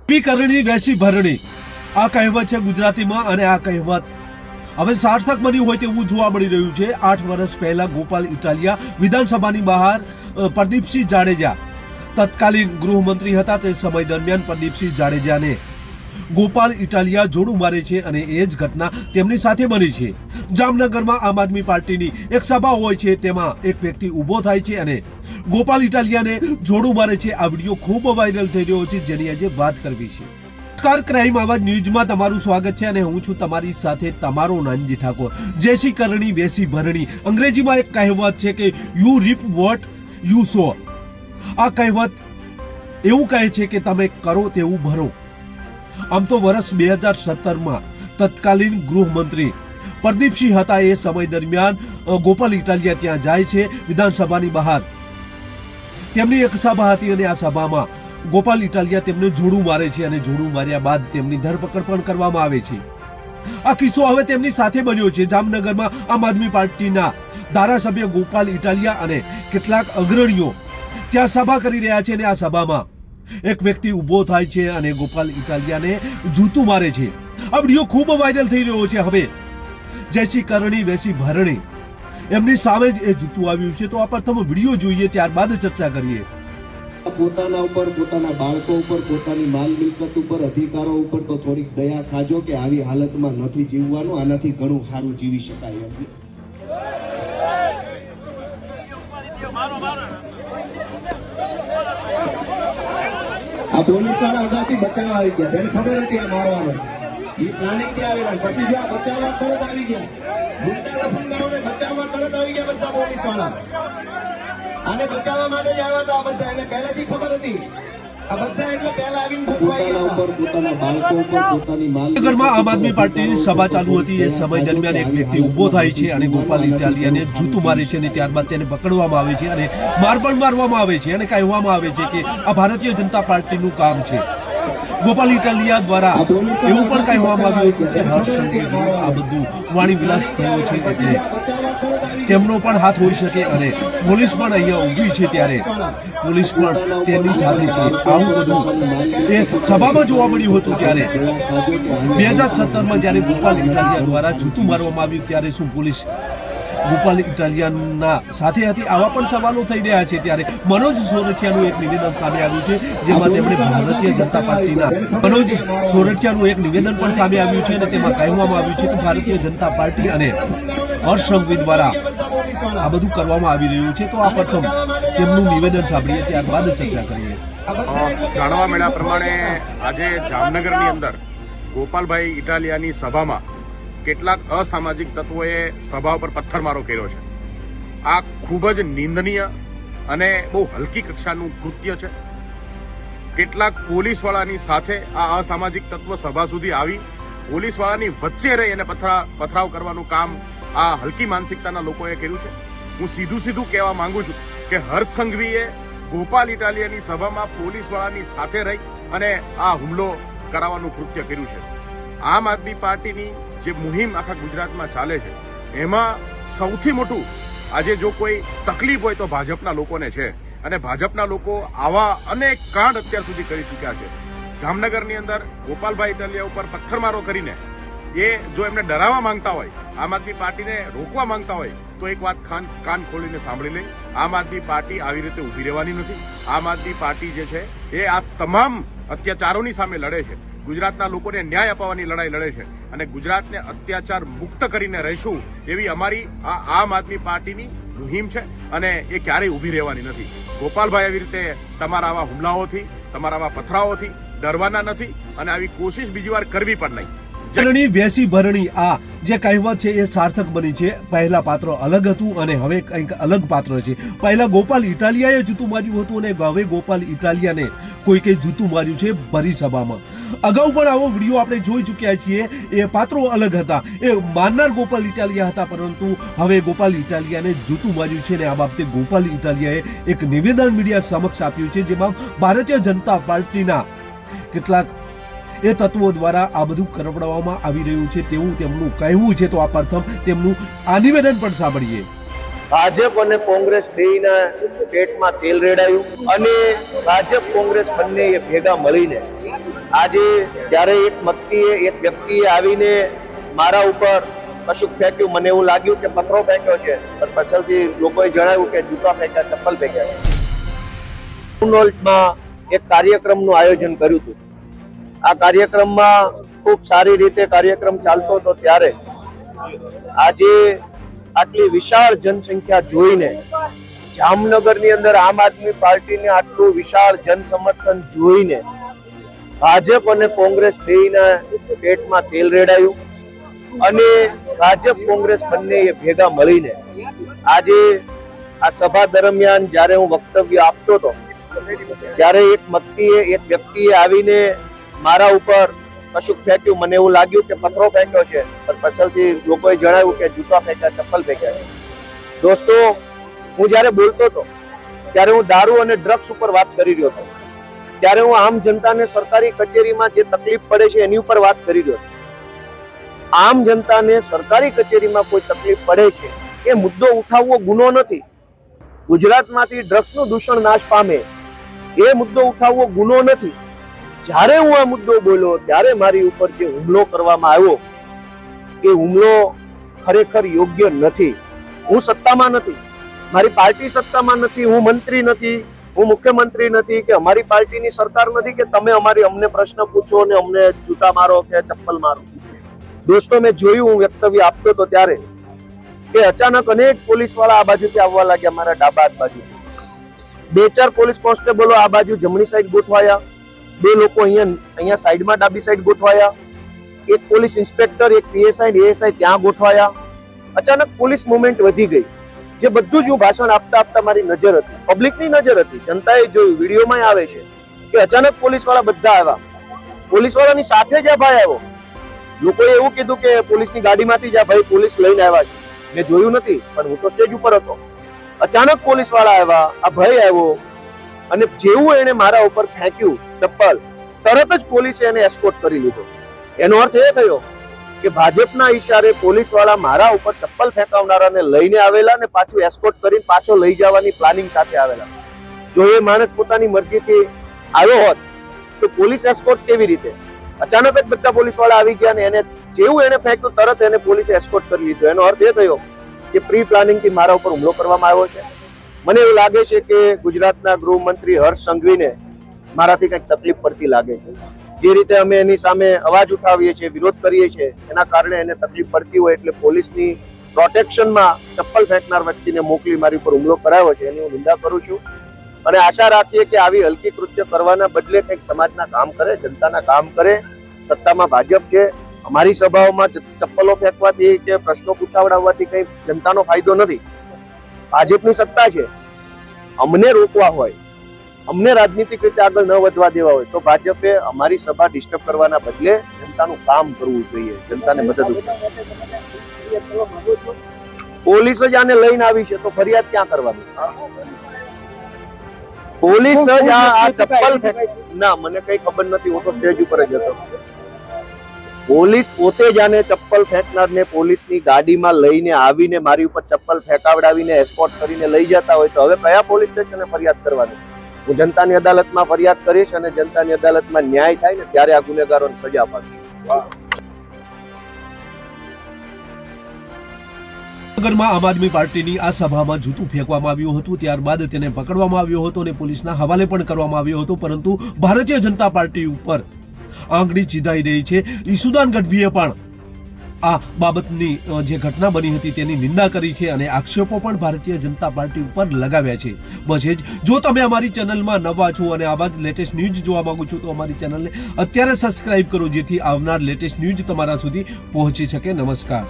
કરણી વેસી ભરણી આ કહેવત છે ગુજરાતીમાં, અને આ કહેવત હવે સાર્થક બન્યું હોય તેવું જોવા મળી રહ્યું છે। 8 વર્ષ પહેલા ગોપાલ ઇટાલિયા વિધાનસભાની બહાર પ્રદીપસિંહ જાડેજા તત્કાલીન ગૃહમંત્રી હતા, તે સમય દરમિયાન પ્રદીપસિંહ જાડેજાને ગોપાલ ઇટાલિયા જોડું મારે છે અને એ જ ઘટના તેમની સાથે બની છે। જામનગરમાં આમ આદમી પાર્ટીની એક સભા હોય છે, તેમાં એક વ્યક્તિ ઊભો થાય છે અને ગોપાલ ઇટાલિયાને જોડું મારે છે। આ વિડીયો ખૂબ વાયરલ થઈ રહ્યો છે, જેની આજે વાત કરવી છે। નમસ્કાર, ક્રાઇમ આવાજ ન્યૂઝમાં તમારું સ્વાગત છે અને હું છું તમારી સાથે તમારો નાનજી ઠાકોર। જેસી કરણી વેસી ભરણી અંગ્રેજીમાં એક કહેવત છે કે યુ રીપ વોટ યુ સો। આ કહેવત એવું કહે છે કે તમે કરો તેવું ભરો। આમ તો વર્ષ 2017માં તત્કાલીન ગૃહમંત્રી પ્રદીપસિંહ હતા, એ સમય દરમિયાન ગોપાલ ઇટાલિયા ત્યાં જાય છે વિધાનસભાની બહાર। તેમની એક સભા હતી અને આ સભામાં ગોપાલ ઇટાલિયા તેમને જોડું મારે છે અને જોડું માર્યા બાદ તેમની ધરપકડ પણ કરવામાં આવે છે। આ કિસ્સો હવે તેમની સાથે બન્યો છે। જામનગરમાં આમ આદમી પાર્ટીના ધારાસભ્ય ગોપાલ ઇટાલિયા અને કેટલાક અગ્રણીઓ ત્યાં સભા કરી રહ્યા છે અને આ સભામાં એક વ્યક્તિ ઊભો થાય છે અને ગોપાલ ઇટાલિયાને જૂતું મારે છે। આ વિડીયો ખૂબ વાયરલ થઈ રહ્યો છે। હવે જેસી કરણી વેસી ભરણી એમની સામે જ એ જૂતું આવ્યું છે, તો આ પ્રથમ વિડીયો જોઈએ, ત્યારબાદ ચર્ચા કરીએ। પોતાના ઉપર, પોતાના બાળકો ઉપર, પોતાની માલ મિલકત ઉપર, અધિકારો ઉપર તો થોડીક દયા ખાજો કે આવી હાલતમાં નથી જીવવાનું, આનાથી ઘણું સારું જીવી શકાય એમ। આ પોલીસવાળા અગાઉથી બચાવ આવી ગયા, તેને ખબર હતી આ મારવાનો, એ પ્લાનિંગ થી આવેલા, પછી જો આ બચાવવા તરત આવી ગયા, ગુંડા લફંગાઓને બચાવવા તરત આવી ગયા બધા પોલીસવાળા, આને બચાવવા માટે જ આવ્યા હતા બધા, એને પહેલાથી ખબર હતી આ બધા, એટલે પહેલા આવીને પોતાના ઉપર, પોતાના બાળકો ઉપર, પોતાની માલ નગરમાં આમ આદમી પાર્ટીની સભા ચાલુ હતી, એ સમય દરમિયાન એક વ્યક્તિ ઊભો થાય છે અને ગોપાલ ઇટાલિયાને જૂતું મારે છે અને ત્યારબાદ તેને પકડવામાં આવે છે અને માર પણ મારવામાં આવે છે અને કહેવામાં આવે છે કે આ ભારતીય જનતા પાર્ટીનું કામ છે। ગોપાલ ઇટાલિયા દ્વારા એવું પણ કહેવામાં આવ્યું હતું કે હર્ષ સંઘવીનું આ બધું વાણી વિલાસ થયો છે, એટલે તેમનો પણ હાથ હોઈ શકે અને પોલીસ પણ અહીંયા ઊભી છે, ત્યારે પોલીસ પણ તેની સાથે છે। આવું બધું એ સભામાં જોવા મળ્યું હતું। ત્યારે 2017માં જ્યારે ગોપાલ ઇટાલિયા દ્વારા જૂતું મારવામાં આવ્યું, ત્યારે શું પોલીસ ગોપાલ ઇટાલિયાના સાથે હતી? આવા પણ સવાલો થઈ રહ્યા છે। ત્યારે મનોજ સોરઠિયાનું એક નિવેદન સામે આવ્યું છે, જેમાં તેમણે ભારતીય જનતા પાર્ટીના મનોજ સોરઠિયાનું એક નિવેદન પણ સામે આવ્યું છે અને તેમાં કહેવામાં આવ્યું છે કે ભારતીય જનતા પાર્ટી અને હર્ષ સંઘવી દ્વારા આ બધું કરવામાં આવી રહ્યું છે। તો આ પ્રથમ તેમનું નિવેદન સાંભળીએ, ત્યારબાદ ચર્ચા કરીએ। જાણવા મળ્યા પ્રમાણે આજે જામનગરની અંદર ગોપાલભાઈ ઇટાલિયાની સભામાં કેટલાક અસામાજિક તત્વોએ સભા ઉપર પથ્થરમારો કર્યો છે। આ ખૂબ જ નિંદનીય અને બહુ હલકી કક્ષાનું કૃત્ય છે। કેટલાક પોલીસવાળાની સાથે આ અસામાજિક તત્વ સભા સુધી આવી પોલીસવાળાની વચ્ચે રહી અને પથરાવ કરવાનું કામ આ હલકી માનસિકતાના લોકોએ કર્યું છે। હું સીધું કહેવા માંગુ છું કે હર્ષ સંઘવીએ ગોપાલ ઇટાલિયાની સભામાં પોલીસવાળાની સાથે રહી અને આ હુમલો કરાવવાનું કૃત્ય કર્યું છે। આમ આદમી પાર્ટીની જે મુહિમ આખા ગુજરાતમાં ચાલે છે, એમાં સૌથી મોટું આજે જો કોઈ તકલીફ હોય તો ભાજપના લોકોને છે, અને ભાજપના લોકો આવા અનેક કાંડ અત્યાર સુધી કરી ચૂક્યા છે। જામનગરની અંદર ગોપાલભાઈ ઇટાલિયા ઉપર પથ્થરમારો કરીને એ જો એમને ડરાવવા માંગતા હોય, આમ આદમી પાર્ટીને રોકવા માંગતા હોય, તો એક વાત કાન ખોલીને સાંભળી લે, આમ આદમી પાર્ટી આવી રીતે ઊભી રહેવાની નથી। આમ આદમી પાર્ટી જે છે એ આ તમામ અત્યાચારોની સામે લડે છે, ગુજરાતના લોકોને ન્યાય અપાવવાની લડાઈ લડે છે અને ગુજરાતને અત્યાચાર મુક્ત કરીને રહીશું એવી અમારી આ આમ આદમી પાર્ટીની મુહિમ છે અને એ ક્યારેય ઊભી રહેવાની નથી। ગોપાલભાઈ આવી રીતે તમારા આવા હુમલાઓથી, તમારા આવા પથરાઓથી ડરવાના નથી અને આવી કોશિશ બીજી વાર કરવી પણ નહીં। કરણી વેસી ભરણી આ જે કહેવત છે એ સાર્થક બની છે। પહેલા પાત્ર અલગ હતું અને હવે કંઈક અલગ પાત્ર છે। પહેલા ગોપાલ ઇટાલિયાએ જૂતું માર્યું હતું અને હવે ગોપાલ ઇટાલિયાને કોઈકે જૂતું માર્યું છે ભરી સભામાં। અગાઉ પણ આવો વિડીયો આપણે જોઈ ચૂક્યા છીએ। એ પાત્રો અલગ હતા, એ મારનાર ગોપાલ ઇટાલિયા હતા, પરંતુ હવે ગોપાલ ઇટાલિયાને જૂતું માર્યું છે અને આ બાબતે ગોપાલ ઇટાલિયાએ એક નિવેદન મીડિયા સમક્ષ આપ્યું છે, જેમાં ભારતીય જનતા પાર્ટીના કેટલાક એ તત્વો દ્વારા આ બધું કરવડાવવામાં આવી રહ્યું છે તેવું તેમનું કહેવું છે। તો આ પ્રથમ તેમનું આ નિવેદન પણ સાંભળીએ। ભાજપ અને કોંગ્રેસ બેયના પેટમાં તેલ રેડાયું અને ભાજપ કોંગ્રેસ બંને ભેગા મળીને આજે જ્યારે એક વ્યક્તિએ આવીને મારા ઉપર કશુંક ફેંક્યું, મને એવું લાગ્યું કે પથ્થરો ફેંક્યો છે, પણ પાછળથી લોકોએ જણાવ્યું કે જૂતા ફેંક્યા, ચપ્પલ ફેંક્યા. માં એક કાર્યક્રમનું આયોજન કર્યું હતું. આ કાર્યક્રમમાં ખૂબ સારી રીતે કાર્યક્રમ ચાલતો હતો ત્યારે આજે આટલી વિશાળ જનસંખ્યા જોઈને, જામનગરની અંદર આમ આદમી પાર્ટીને આટલું વિશાળ જનસમર્થન જોઈને ભાજપ અને કોંગ્રેસ બેયના પેટમાં તેલ રેડાયું અને ભાજપ કોંગ્રેસ બંને ભેગા મળીને આજે આ સભા દરમિયાન જ્યારે હું વક્તવ્ય આપતો હતો ત્યારે એક વ્યક્તિએ આવીને મારા ઉપર કશુંક ફેંક્યું, મને એવું લાગ્યું કે પથ્થરો ફેંક્યો છે, પણ પાછળથી લોકોએ જણાવ્યું કે જૂતા ફેંક્યા, ચપ્પલ ફેંક્યા. દોસ્તો, હું જ્યારે બોલતો હતો ત્યારે હું દારૂ અને ડ્રગ્સ ઉપર વાત કરી રહ્યો હતો, ત્યારે હું આમ જનતાને સરકારી કચેરીમાં જે તકલીફ પડે છે એની ઉપર વાત કરી રહ્યો હતો. આમ જનતાને સરકારી કચેરીમાં કોઈ તકલીફ પડે છે એ મુદ્દો ઉઠાવવો ગુનો નથી. ગુજરાતમાંથી ડ્રગ્સનું દૂષણ નાશ પામે એ મુદ્દો ઉઠાવવો ગુનો નથી. જ્યારે હું આ મુદ્દો બોલ્યો ત્યારે મારી ઉપર જે હુમલો કરવામાં આવ્યો એ હુમલો ખરેખર યોગ્ય નથી. હું સત્તામાં નથી, મારી પાર્ટી સત્તામાં નથી, હું મંત્રી નથી, હું મુખ્યમંત્રી નથી કે અમારી પાર્ટીની સરકાર નથી કે તમે અમને પ્રશ્ન પૂછો અને અમને જૂતા મારો કે ચપ્પલ મારો. દોસ્તો, મેં જોયું, હું વક્તવ્ય આપતો હતો ત્યારે કે અચાનક અનેક પોલીસ વાળા આ બાજુથી આવવા લાગ્યા, મારા ડાબા હાથ બાજુ 2-4 પોલીસ કોન્સ્ટેબલો આ બાજુ જમણી સાઈડ ગોઠવાયા, 2 લોકો અહીંયા સાઈડમાં ડાબી સાઈડ ગોઠવાયા, એક પોલીસ ઇન્સ્પેક્ટર, એક પીએસઆઈ એએસઆઈ ત્યાં ગોઠવાયા. અચાનક પોલીસ મુવમેન્ટ વધી ગઈ. જે બધું જ હું ભાષણ આપતા મારી નજર હતી, પબ્લિકની નજર હતી, જનતાએ જોયું, વિડીયોમાં આવે છે કે અચાનક પોલીસ વાળા બધા આવ્યા. પોલીસ વાળાની સાથે જ આ ભાઈ આવ્યો. લોકોએ એવું કીધું કે પોલીસની ગાડીમાંથી જ આ ભાઈ પોલીસ લઈને આવ્યા છે. મેં જોયું નથી, પણ હું તો સ્ટેજ ઉપર હતો. અચાનક પોલીસ વાળા આવ્યા, આ ભાઈ આવ્યો અને જેવું એને મારા ઉપર ફેંક્યું ચપ્પલ, તરત જ પોલીસે એને એસ્કોર્ટ કરી લીધો. એનો અર્થ એ થયો કે ભાજપના ઈશારે પોલીસ વાળા મારા ઉપર ચપ્પલ ફેંકાવનારાને લઈને આવેલા અને પાછું એસ્કોર્ટ કરીને પાછો લઈ જવાની પ્લાનિંગ સાથે આવેલા. જો એ માણસ પોતાની મરજીથી આવ્યો હોત તો પોલીસ એસ્કોર્ટ કેવી રીતે? અચાનક જ બધા પોલીસ વાળા આવી ગયા અને એને જેવું એને ફેંક્યું તરત એને પોલીસે એસ્કોર્ટ કરી લીધો. એનો અર્થ એ થયો કે પ્રી પ્લાનિંગ થી મારા ઉપર હુમલો કરવામાં આવ્યો છે. મને એવું લાગે છે કે ગુજરાતના ગૃહમંત્રી હર્ષ સંઘવીને મારાથી કંઈક તકલીફ પડતી લાગે છે. જે રીતે અમે એની સામે અવાજ ઉઠાવીએ છીએ, વિરોધ કરીએ છીએ, એના કારણે એને તકલીફ પડતી હોય એટલે પોલીસની પ્રોટેક્શનમાં ચપ્પલ ફેંકનાર વ્યક્તિને મોકલી મારી ઉપર હુમલો કરાયો છે એની હું નિંદા કરું છું અને આશા રાખીએ કે આવી હલકી કૃત્ય કરવાના બદલે કંઈક સમાજના કામ કરે, જનતાના કામ કરે. સત્તામાં ભાજપ છે, અમારી સભાઓમાં ચપ્પલો ફેંકવાથી કે પ્રશ્નો પૂછાવડાવવાથી કંઈ જનતાનો ફાયદો નથી. ભાજપની સત્તા છે, અમને રોકવા હોય, અમને રાજનીતિક રીતે આગળ ન વધવા દેવા હોય તો ભાજપે અમારી સભા ડિસ્ટર્બ કરવાના બદલે જનતાનું કામ કરવું જોઈએ, જનતાને મદદ. પોલીસ જ આને લઈને આવી છે તો ફરિયાદ ક્યાં કરવાની? પોલીસ જ આ ચપ્પલ ના, મને કઈ ખબર નથી, હું તો સ્ટેજ ઉપર જ હતો. પોલીસ પોતે જ આને ચપ્પલ ફેંકનારને પોલીસની ગાડીમાં લઈને આવીને મારી ઉપર ચપ્પલ ફેંકાવડાવીને એસ્કોર્ટ કરીને લઈ જતા હોય તો હવે કયા પોલીસ સ્ટેશને ફરિયાદ કરવાની? હું જનતાની અદાલતમાં ફરિયાદ કરીશ અને જનતાની અદાલતમાં ન્યાય થાય ને ત્યારે આ ગુનેગારોને સજા અપાવીશું. નગરમાં આમ આદમી પાર્ટીની આ સભામાં જૂતું ફેંકવામાં આવ્યું હતું, ત્યારબાદ તેને પકડવામાં આવ્યો હતો અને પોલીસના હવાલે પણ કરવામાં આવ્યો હતો. પરંતુ ભારતીય જનતા પાર્ટી ઉપર આંગળી ચીધાઈ રહી છે. ઈસુદાન ગઢવીએ પણ આ બાબતની જે ઘટના બની હતી તેની નિંદા કરી છે અને આક્ષેપો પણ ભારતીય જનતા પાર્ટી ઉપર લગાવ્યા છે. બસ એ જ. જો તમે અમારી ચેનલમાં નવા છો અને આવા જ લેટેસ્ટ ન્યૂઝ જોવા માંગો છો તો અમારી ચેનલને અત્યારે સબસ્ક્રાઇબ કરો, જેથી આવનાર લેટેસ્ટ ન્યૂઝ તમારા સુધી પહોંચી શકે. નમસ્કાર.